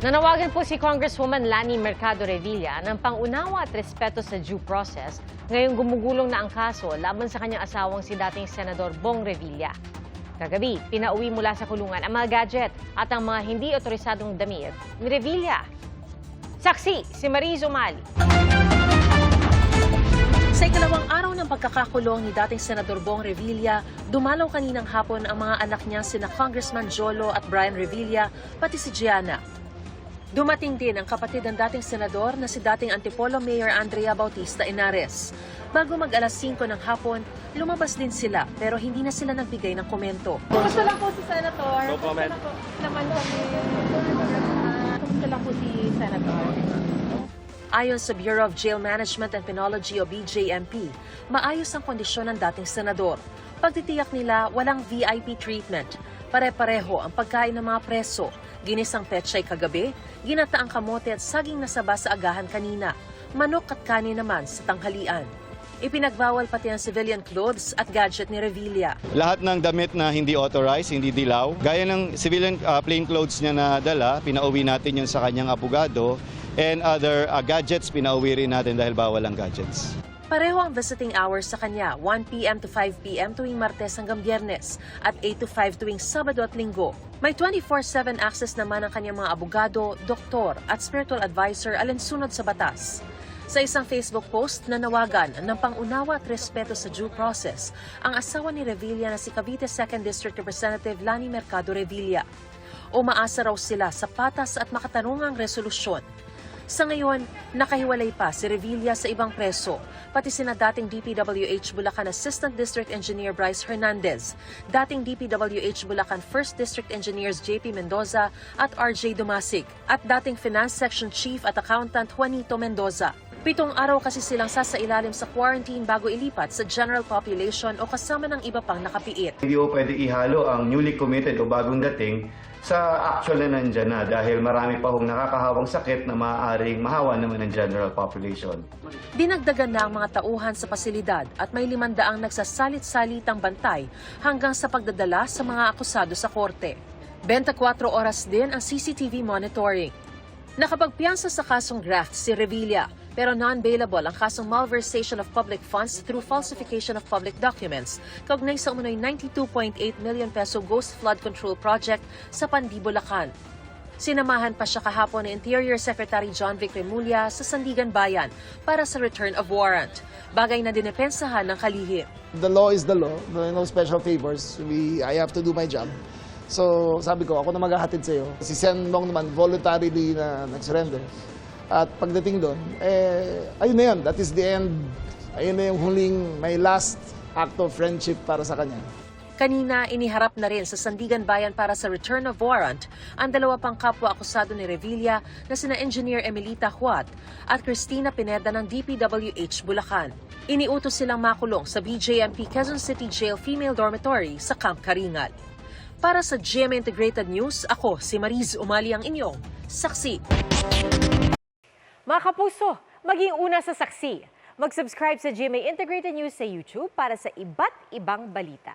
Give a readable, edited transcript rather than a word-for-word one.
Nanawagan po si Congresswoman Lani Mercado Revilla ng pangunawa at respeto sa due process ngayong gumugulong na ang kaso laban sa kanyang asawang si dating Senador Bong Revilla. Kagabi, pinauwi mula sa kulungan ang mga gadget at ang mga hindi otorisadong damit ni Revilla. Saksi, si Mariz Umali. Sa ikalawang araw ng pagkakakulong ni dating Senador Bong Revilla, dumalaw kaninang hapon ang mga anak niya sina Congressman Jolo at Brian Revilla, pati si Gianna. Dumating din ang kapatid ng dating senador na si dating Antipolo Mayor Andrea Bautista Henares. Bago mag-alas 5 ng hapon, lumabas din sila pero hindi na sila nagbigay ng komento. Kumusta lang po si Senator? No comment. Naman kami. Kumusta lang po si Senator? Ayon sa Bureau of Jail Management and Penology o BJMP, maayos ang kondisyon ng dating senador. Pagtitiyak nila, walang VIP treatment. Pare-pareho ang pagkain ng mga preso. Ginisang pechay kagabi, ginataang kamote at saging na saba sa agahan kanina. Manok at kanin naman sa tanghalian. Ipinagbawal pati ang civilian clothes at gadget ni Revilla. Lahat ng damit na hindi authorized, hindi dilaw, gaya ng civilian plain clothes niya na dala, pinauwi natin yun sa kanyang abogado, and other gadgets, pinauwi rin natin dahil bawal ang gadgets. Pareho ang visiting hours sa kanya, 1 p.m. to 5 p.m. tuwing Martes hanggang Biyernes at 8 to 5 tuwing Sabado at Linggo. May 24/7 access naman ang kanyang mga abogado, doktor at spiritual advisor alinsunod sa batas. Sa isang Facebook post, nanawagan ng pangunawa at respeto sa due process ang asawa ni Revilla na si Cavite 2nd District Representative Lani Mercado Revilla. Umaasa raw sila sa patas at makatarungang resolusyon. Sa ngayon, nakahiwalay pa si Revilla sa ibang preso, pati sina dating DPWH Bulacan Assistant District Engineer Bryce Hernandez, dating DPWH Bulacan 1st District Engineers JP Mendoza at RJ Dumasig, at dating Finance Section Chief at Accountant Juanito Mendoza. 7 araw kasi silang sasailalim sa quarantine bago ilipat sa general population o kasama ng iba pang nakapiit. Hindi po pwede ihalo ang newly committed o bagong dating sa actual na nandyan na dahil marami pa hong nakakahawang sakit na maaaring mahawa naman ng general population. Dinagdagan na ang mga tauhan sa pasilidad at may 500 nagsasalit-salitang bantay hanggang sa pagdadala sa mga akusado sa korte. 24 oras din ang CCTV monitoring. Nakapagpiyansa sa kasong graft si Revilla, pero non-bailable ang kasong malversation of public funds through falsification of public documents, kaugnay sa umunoy 92.8 million peso ghost flood control project sa Pandi, Bulacan. Sinamahan pa siya kahapon ni Interior Secretary John Vic Remulla sa Sandigan Bayan para sa return of warrant, bagay na dinepensahan ng kalihim. The law is the law. There are no special favors. I have to do my job. So sabi ko, ako na maghahatid sa'yo. Si Sen Bong naman voluntarily na nag-surrender. At pagdating doon, ayun na yun. That is the end. Ayun na yung huling, my last act of friendship para sa kanya. Kanina, iniharap na rin sa Sandigan Bayan para sa return of warrant ang 2 pang kapwa-akusado ni Revilla na sina Engineer Emilita Huat at Cristina Pineda ng DPWH Bulacan. Iniutos silang makulong sa BJMP Quezon City Jail Female Dormitory sa Camp Karingal. Para sa GMA Integrated News, ako si Mariz Umali ang inyong saksi. Mga kapuso, maging una sa saksi. Mag-subscribe sa GMA Integrated News sa YouTube para sa iba't ibang balita.